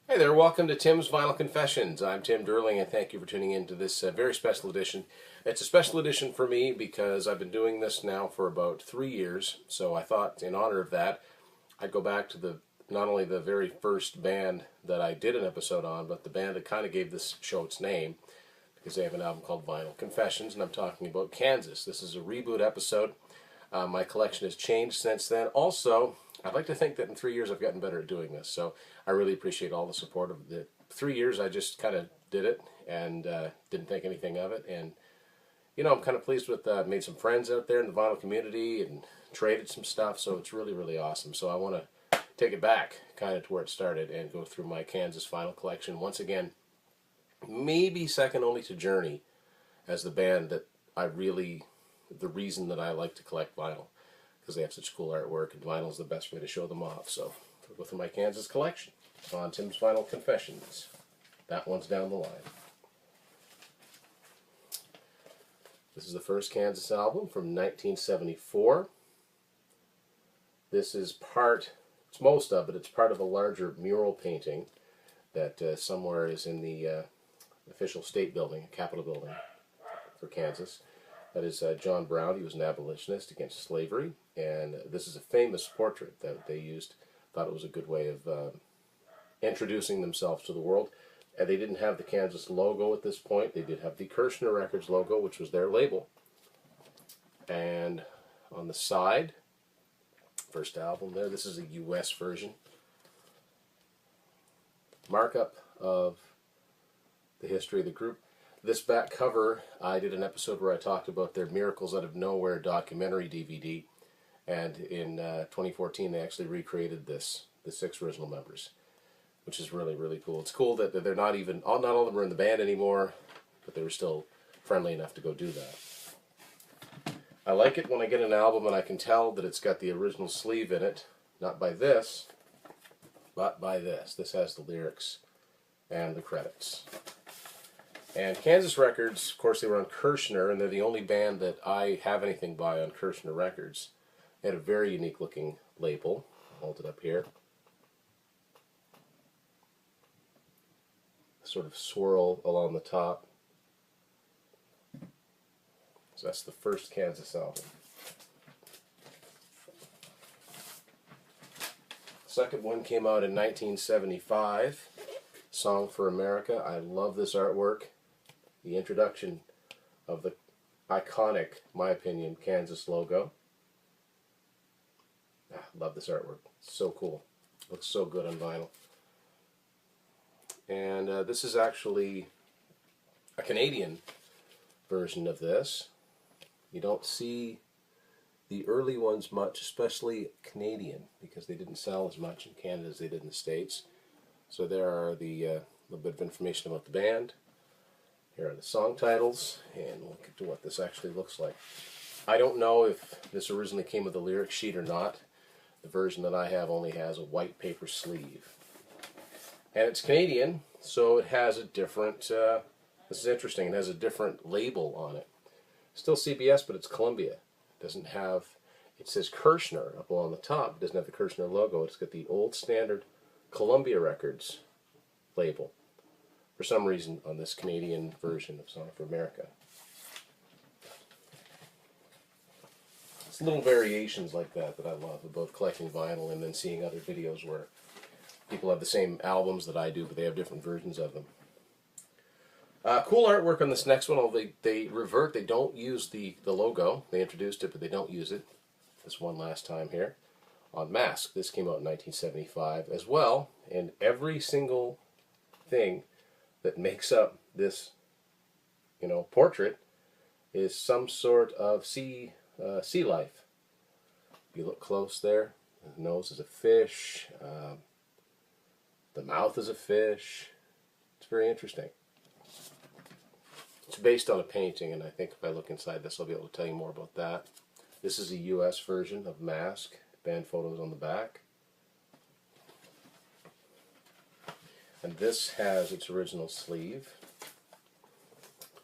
Hey there, welcome to Tim's Vinyl Confessions. I'm Tim Durling and thank you for tuning in to this very special edition. It's a special edition for me because I've been doing this now for about 3 years, so I thought in honor of that I'd go back to not only the very first band that I did an episode on, but the band that kind of gave this show its name, because they have an album called Vinyl Confessions, and I'm talking about Kansas. This is a reboot episode. My collection has changed since then. Also, I'd like to think that in 3 years I've gotten better at doing this, so I really appreciate all the support of the 3 years. I just kind of did it and didn't think anything of it, and I'm kind of pleased with made some friends out there in the vinyl community and traded some stuff, so it's really, really awesome. So I want to take it back kind of to where it started and go through my Kansas vinyl collection once again, maybe second only to Journey as the band that the reason that I like to collect vinyl, because they have such cool artwork, and vinyl is the best way to show them off. So go through my Kansas collection on Tim's Vinyl Confessions. That one's down the line. This is the first Kansas album from 1974. This is it's most of it, it's part of a larger mural painting that somewhere is in the official state building, Capitol building for Kansas. That is John Brown. He was an abolitionist against slavery, and this is a famous portrait that they used. Thought it was a good way of introducing themselves to the world. And they didn't have the Kansas logo at this point. They did have the Kirshner Records logo, which was their label. And on the side, first album there, this is a US version. Markup of the history of the group. This back cover, I did an episode where I talked about their Miracles Out of Nowhere documentary DVD, and in 2014 they actually recreated the 6 original members, which is really, really cool. It's cool that they're not all of them are in the band anymore, but they were still friendly enough to go do that. I like it when I get an album and I can tell that it's got the original sleeve in it, not by this, but by this. This has the lyrics and the credits. And Kansas Records, of course, they were on Kirshner, and they're the only band that I have anything by on Kirshner Records. They had a very unique looking label. I'll hold it up here. Sort of swirl along the top. So that's the first Kansas album. The second one came out in 1975. Song for America. I love this artwork. The introduction of the iconic, my opinion, Kansas logo. Love this artwork. It's so cool. Looks so good on vinyl. And this is actually a Canadian version of this. You don't see the early ones much, especially Canadian, because they didn't sell as much in Canada as they did in the States. So there are the little bit of information about the band. Here are the song titles, and we'll get to what this actually looks like. I don't know if this originally came with a lyric sheet or not. The version that I have only has a white paper sleeve. And it's Canadian, so it has a different, this is interesting, it has a different label on it. Still CBS, but it's Columbia. It doesn't have, it says Kirshner up along the top. It doesn't have the Kirshner logo. It's got the old standard Columbia Records label for some reason on this Canadian version of Song for America. It's little variations like that I love about collecting vinyl and then seeing other videos where people have the same albums that I do, but they have different versions of them. Cool artwork on this next one, although they revert, they don't use the logo. They introduced it, but they don't use it. This one last time here. On Mask. This came out in 1975 as well, and every single thing that makes up this, portrait is some sort of sea life. If you look close there, the nose is a fish, the mouth is a fish. It's very interesting. It's based on a painting, and I think if I look inside this, I'll be able to tell you more about that. This is a US version of Mask. Band photos on the back. And this has its original sleeve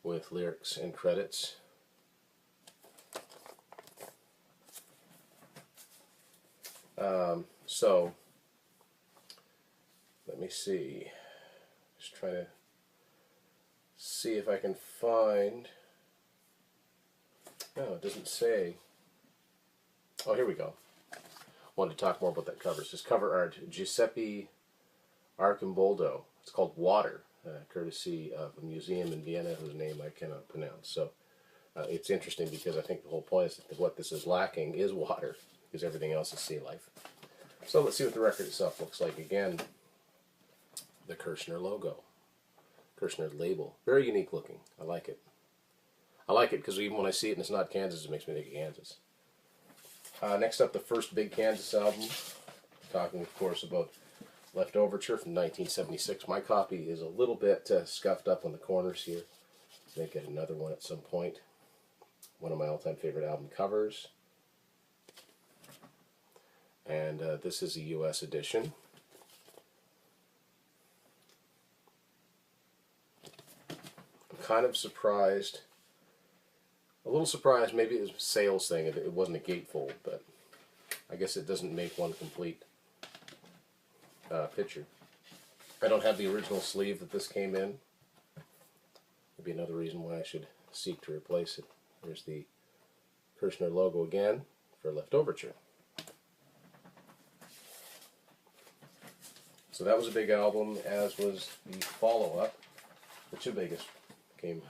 with lyrics and credits. So let me me see. Just trying to see if I can find. No, it doesn't say. Oh, here we go. Wanted to talk more about that cover. It says cover art Giuseppe Arcimboldo. It's called Water, courtesy of a museum in Vienna whose name I cannot pronounce. So it's interesting because I think the whole point is that what this is lacking is water, because everything else is sea life. So let's see what the record itself looks like. Again, the Kirshner logo, Kirshner label. Very unique looking. I like it. I like it because even when I see it and it's not Kansas, it makes me think of Kansas. Next up, the first big Kansas album. Talking, of course, about Leftoverture from 1976. My copy is a little bit scuffed up on the corners here. May get another one at some point. One of my all-time favorite album covers. And this is a U.S. edition. I'm kind of surprised. A little surprised, maybe it was a sales thing, it wasn't a gatefold, but I guess it doesn't make one complete picture. I don't have the original sleeve that this came in. Maybe another reason why I should seek to replace it. There's the Kirshner logo again for Leftoverture. So that was a big album, as was the follow-up. The two biggest came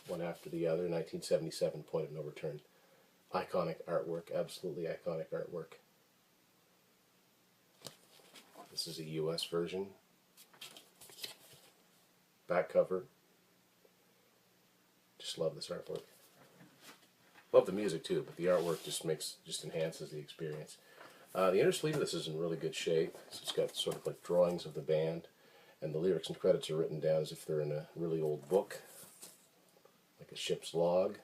one after the other. 1977, Point of No Return. Iconic artwork, absolutely iconic artwork. This is a US version. Back cover. Just love this artwork. Love the music too, but the artwork just enhances the experience. The inner sleeve of this is in really good shape. So it's got sort of like drawings of the band, and the lyrics and credits are written down as if they're in a really old book, like a ship's log.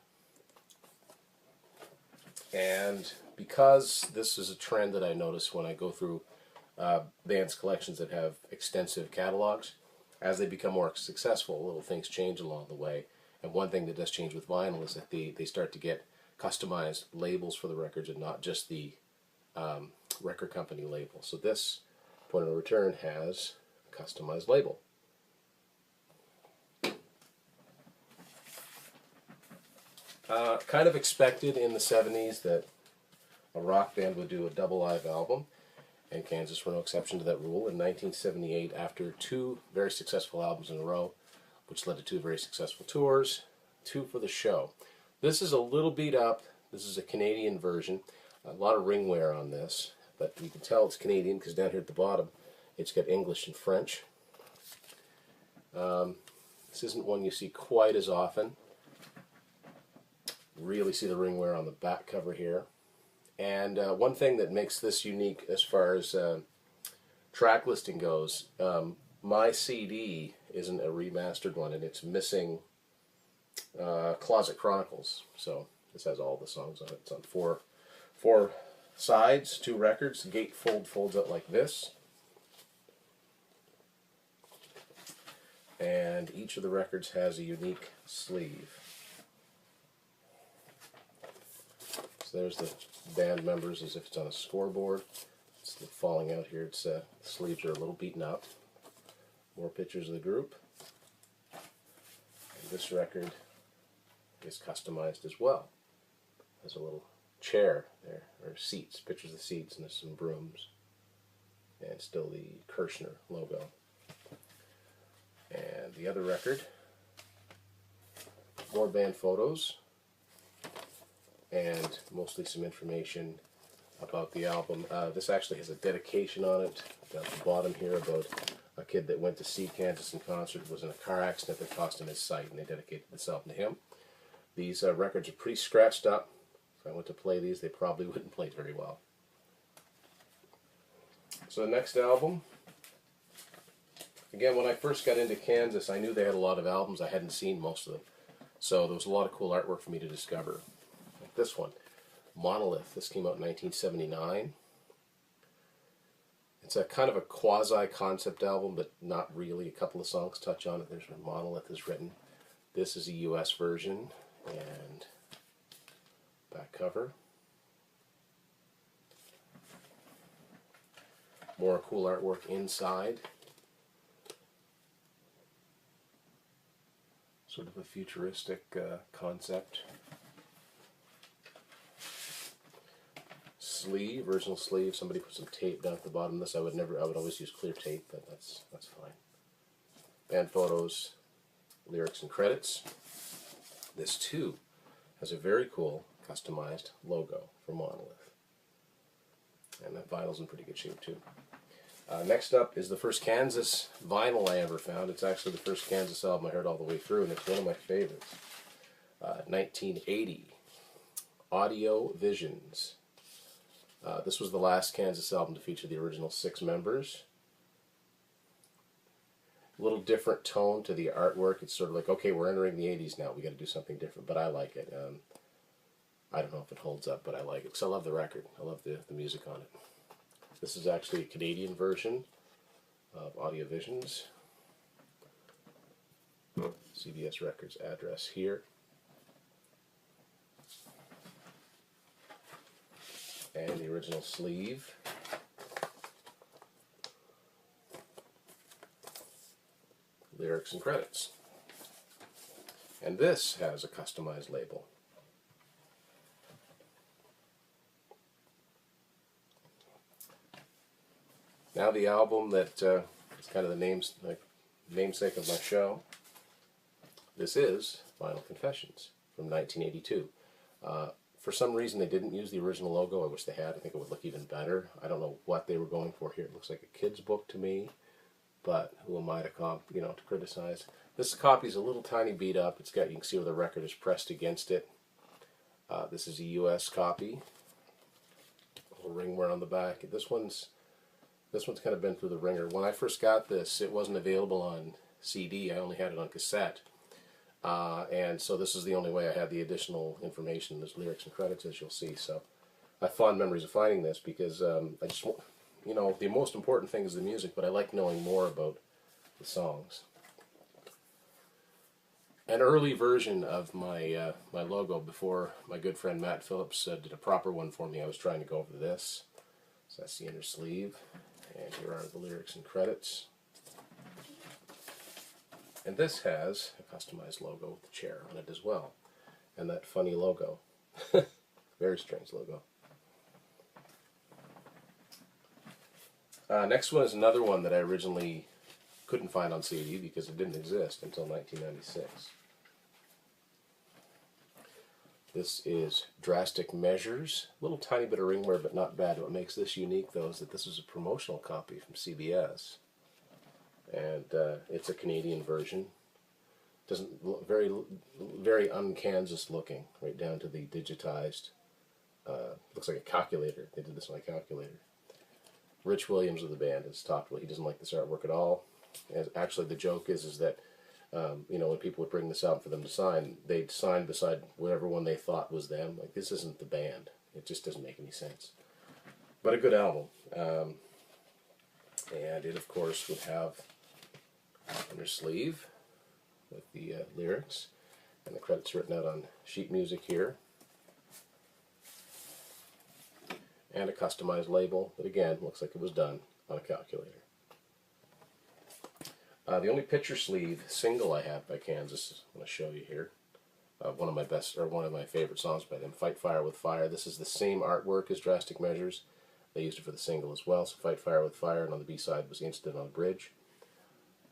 And because this is a trend that I notice when I go through bands' collections that have extensive catalogs, as they become more successful, little things change along the way. And one thing that does change with vinyl is that they start to get customized labels for the records and not just the record company label. So this Point of No Return has a customized label. Kind of expected in the 70s that a rock band would do a double live album, and Kansas were no exception to that rule. In 1978, after two very successful albums in a row, which led to two very successful tours, two for the show. This is a little beat up. This is a Canadian version. A lot of ring wear on this, but you can tell it's Canadian because down here at the bottom it's got English and French. This isn't one you see quite as often. Really see the ring wear on the back cover here. And one thing that makes this unique as far as track listing goes, my CD isn't a remastered one, and it's missing Closet Chronicles. So this has all the songs on it. It's on four sides, two records. The gatefold folds out like this. And each of the records has a unique sleeve. So there's the band members as if it's on a scoreboard. It's falling out here. It's the sleeves are a little beaten up. More pictures of the group. And this record is customized as well. There's a little chair there, or seats, pictures of the seats, and there's some brooms. And still the Kirshner logo. And the other record, more band photos, and mostly some information about the album. This actually has a dedication on it down at the bottom here about a kid that went to see Kansas in concert, was in a car accident that cost him his sight, and they dedicated this album to him. These records are pretty scratched up. If I went to play these, they probably wouldn't play very well. So the next album, again, when I first got into Kansas, I knew they had a lot of albums. I hadn't seen most of them. So there was a lot of cool artwork for me to discover. Like this one, Monolith. This came out in 1979. It's a kind of a quasi-concept album, but not really. A couple of songs touch on it. There's where Monolith is written. This is a US version, and back cover. More cool artwork inside. Sort of a futuristic concept. Sleeve, original sleeve. Somebody put some tape down at the bottom of this. I would always use clear tape, but that's fine. Band photos, lyrics and credits. This too has a very cool customized logo for Monolith. And that vinyl's in pretty good shape too. Next up is the first Kansas vinyl I ever found. It's actually the first Kansas album I heard all the way through, and it's one of my favorites. 1980, Audio Visions. This was the last Kansas album to feature the original 6 members. A little different tone to the artwork. It's sort of like, okay, we're entering the 80s now. We got to do something different, but I like it. I don't know if it holds up, but I like it because I love the record. I love the music on it. This is actually a Canadian version of Audio Visions. CBS Records address here. And the original sleeve. Lyrics and credits. And this has a customized label. Now the album that is kind of the namesake of my show. This is Vinyl Confessions from 1982. For some reason they didn't use the original logo. I wish they had. I think it would look even better. I don't know what they were going for here. It looks like a kid's book to me, but who am I to criticize? This copy's a little tiny beat up. It's got, you can see where the record is pressed against it. This is a US copy. A little ringwear on the back. This one's kind of been through the ringer. When I first got this, it wasn't available on CD. I only had it on cassette. And so this is the only way I had the additional information. There's lyrics and credits, as you'll see. So I have fond memories of finding this because I just, the most important thing is the music, but I like knowing more about the songs. An early version of my my logo before my good friend Matt Phillips did a proper one for me. I was trying to go over this. So that's the inner sleeve. And here are the lyrics and credits. And this has a customized logo with the chair on it as well. And that funny logo. Very strange logo. Next one is another one that I originally couldn't find on CD because it didn't exist until 1996. This is Drastic Measures. A little tiny bit of ringwear, but not bad. What makes this unique, though, is that this is a promotional copy from CBS. And it's a Canadian version. Doesn't look very un-Kansas looking, right down to the digitized. Looks like a calculator. They did this on a calculator. Rich Williams of the band has talked about he doesn't like this artwork at all. And actually, the joke is that when people would bring this out for them to sign, they'd sign beside whatever one they thought was them. Like, this isn't the band. It just doesn't make any sense. But a good album. And it, of course, would have inner sleeve with the lyrics and the credits written out on sheet music here. And a customized label that, again, looks like it was done on a calculator. The only picture sleeve single I have by Kansas, I'm going to show you here. One of my favorite songs by them, Fight Fire with Fire. This is the same artwork as Drastic Measures. They used it for the single as well, so Fight Fire with Fire, and on the B-side was Incident on a Bridge.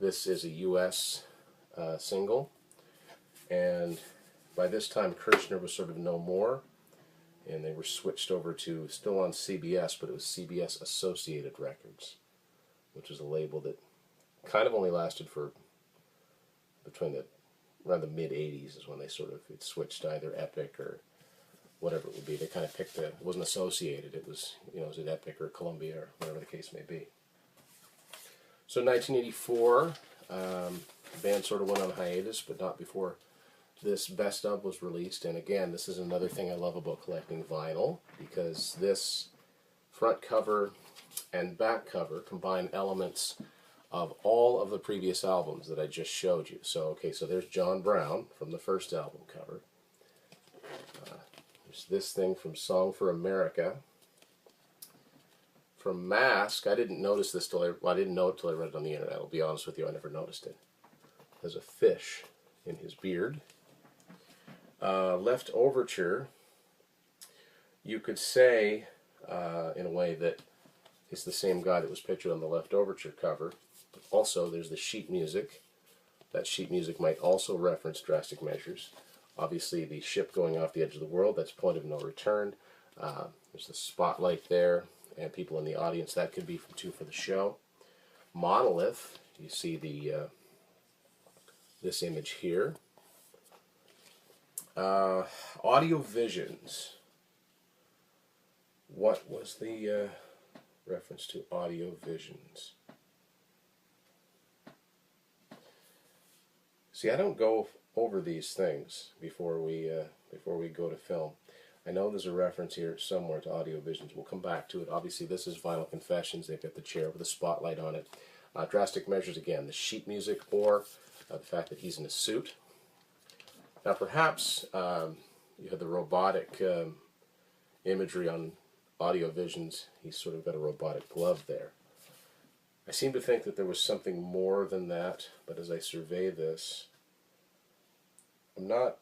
This is a US single, and by this time Kirshner was sort of no more, and they were switched over to, still on CBS, but it was CBS Associated Records, which was a label that kind of only lasted for around the mid-80s is when they it switched to either Epic or whatever it would be. They kind of picked it wasn't associated. It was, was it Epic or Columbia or whatever the case may be. So 1984, the band sort of went on hiatus, but not before this best of was released. And again, this is another thing I love about collecting vinyl, because this front cover and back cover combine elements of all of the previous albums that I just showed you. So, so there's John Brown from the first album cover. There's this thing from Song for America. From Mask, I didn't notice this I didn't know it till I read it on the internet. I'll be honest with you, I never noticed it. There's a fish in his beard. Left Overture, you could say, in a way, that it's the same guy that was pictured on the Left Overture cover. But also, there's the sheet music. That sheet music might also reference Drastic Measures. Obviously, the ship going off the edge of the world, that's Point of No Return. There's the spotlight there, and people in the audience. That could be from Two for the Show. Monolith, you see the this image here. Audio Visions. What was the reference to Audio Visions? See, I don't go over these things before we go to film. I know there's a reference here somewhere to Audio Visions. We'll come back to it. Obviously, this is Vinyl Confessions. They've got the chair with a spotlight on it. Drastic Measures, again, the sheet music or the fact that he's in a suit. Now, perhaps you had the robotic imagery on Audio Visions. He's sort of got a robotic glove there. I seem to think that there was something more than that, but as I survey this, I'm not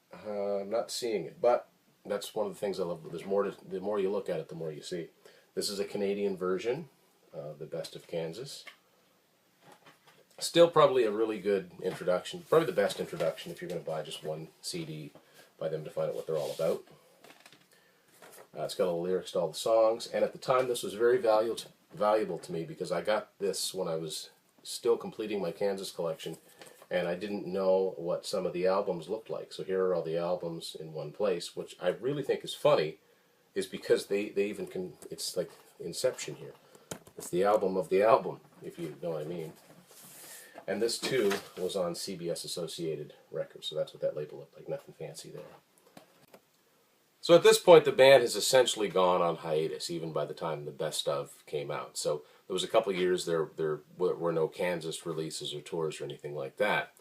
seeing it. But that's one of the things I love. There's more. The more you look at it, the more you see. This is a Canadian version of the Best of Kansas. Still probably a really good introduction. Probably the best introduction if you're going to buy just one CD by them to find out what they're all about. It's got all the lyrics to all the songs, and at the time this was very valuable to me because I got this when I was still completing my Kansas collection, and I didn't know what some of the albums looked like. So here are all the albums in one place, which I really think is funny, is because they even can, it's like Inception here. It's the album of the album, if you know what I mean. And this, too, was on CBS Associated Records, so that's what that label looked like. Nothing fancy there. So at this point, the band has essentially gone on hiatus, even by the time the Best Of came out. So there was a couple of years there were no Kansas releases or tours or anything like that.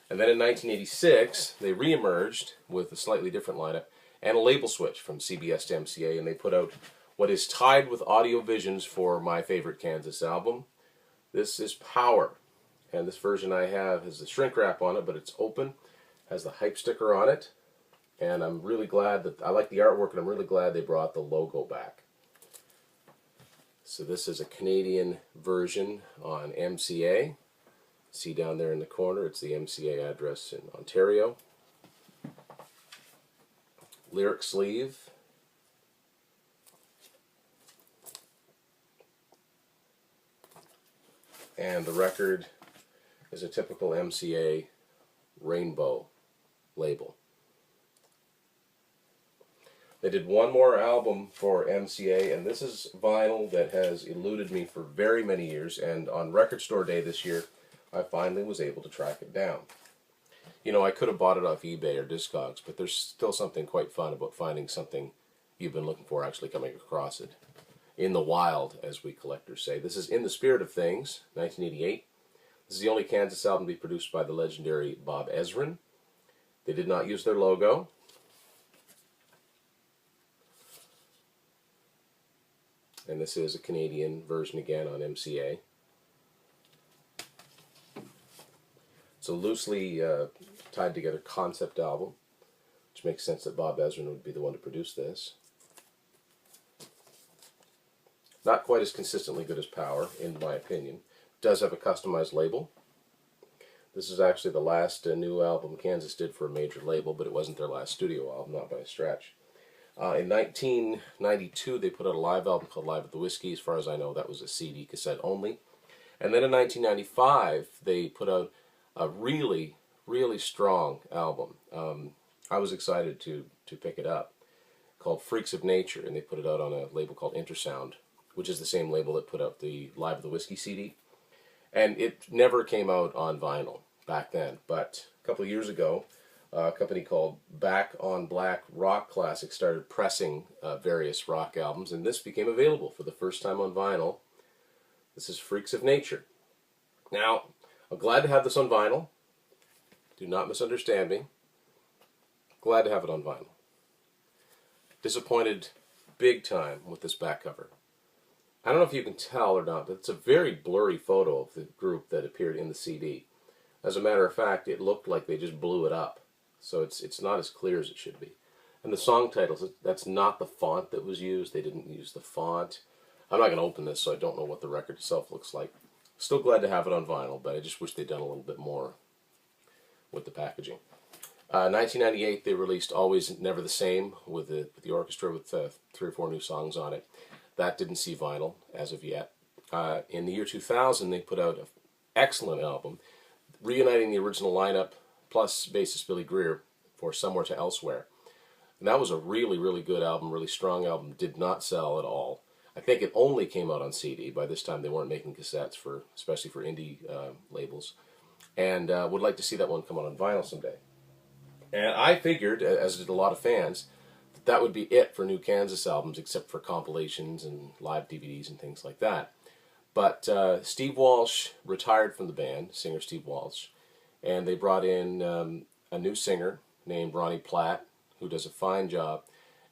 And then in 1986, they re-emerged with a slightly different lineup and a label switch from CBS to MCA, and they put out what is tied with Audio Visions for my favorite Kansas album. This is Power. And this version I have has the shrink wrap on it, but it's open, has the hype sticker on it, and I'm really glad that, I like the artwork, and I'm really glad they brought the logo back. So this is a Canadian version on MCA. See down there in the corner, it's the MCA address in Ontario. Lyric sleeve. And the record is a typical MCA rainbow label. They did one more album for MCA, and this is vinyl that has eluded me for very many years, and on Record Store Day this year, I finally was able to track it down. You know, I could have bought it off eBay or Discogs, but there's still something quite fun about finding something you've been looking for, actually coming across it. In the wild, as we collectors say. This is In the Spirit of Things, 1988. This is the only Kansas album to be produced by the legendary Bob Ezrin. They did not use their logo. And this is a Canadian version again on MCA. It's a loosely tied together concept album, which makes sense that Bob Ezrin would be the one to produce this. Not quite as consistently good as Power, in my opinion. Does have a customized label. This is actually the last new album Kansas did for a major label, but it wasn't their last studio album, not by a stretch. In 1992, they put out a live album called Live at the Whiskey. As far as I know, that was a CD cassette only. And then in 1995, they put out a really, really strong album. I was excited to pick it up, called Freaks of Nature, and they put it out on a label called Intersound, which is the same label that put out the Live at the Whiskey CD. And it never came out on vinyl back then, but a couple of years ago, a company called Back on Black Rock Classics started pressing various rock albums, and this became available for the first time on vinyl. This is Freaks of Nature. Now, I'm glad to have this on vinyl. Do not misunderstand me. Glad to have it on vinyl. Disappointed big time with this back cover. I don't know if you can tell or not, but it's a very blurry photo of the group that appeared in the CD. As a matter of fact, it looked like they just blew it up. So it's not as clear as it should be. And the song titles, that's not the font that was used. They didn't use the font. I'm not going to open this, so I don't know what the record itself looks like. Still glad to have it on vinyl, but I just wish they'd done a little bit more with the packaging. 1998, they released Always Never the Same with the orchestra with 3 or 4 new songs on it. That didn't see vinyl as of yet. In the year 2000, they put out an excellent album, reuniting the original lineup plus bassist Billy Greer for Somewhere to Elsewhere. And that was a really, really good album, really strong album. Did not sell at all. I think it only came out on CD. By this time, they weren't making cassettes, especially for indie labels. And would like to see that one come out on vinyl someday. And I figured, as did a lot of fans, that would be it for new Kansas albums, except for compilations and live DVDs and things like that. But Steve Walsh retired from the band, singer Steve Walsh, and they brought in a new singer named Ronnie Platt, who does a fine job.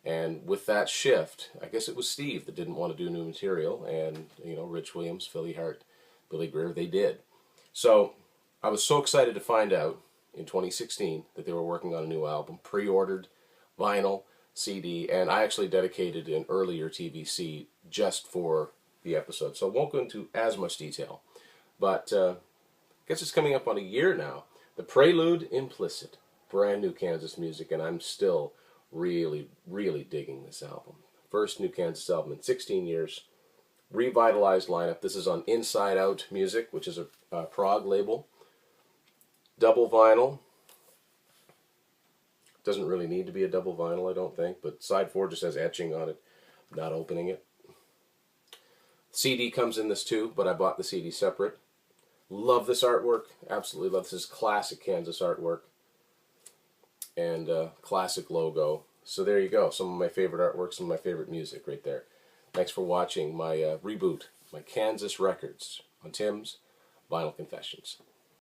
And with that shift, I guess it was Steve that didn't want to do new material, and Rich Williams, Philly Hart, Billy Greer, they did. So I was so excited to find out in 2016 that they were working on a new album, pre-ordered vinyl, CD, and I actually dedicated an earlier TVC just for the episode, so I won't go into as much detail. But I guess it's coming up on a year now. The Prelude Implicit, brand new Kansas music, and I'm still really, really digging this album. First new Kansas album in 16 years. Revitalized lineup. This is on Inside Out Music, which is a Prague label. Double vinyl. Doesn't really need to be a double vinyl, I don't think, but side 4 just has etching on it. I'm not opening it. CD comes in this too, but I bought the CD separate. Love this artwork. Absolutely love this. This is classic Kansas artwork. And classic logo. So there you go. Some of my favorite artwork, some of my favorite music right there. Thanks for watching my reboot, my Kansas Records on Tim's Vinyl Confessions.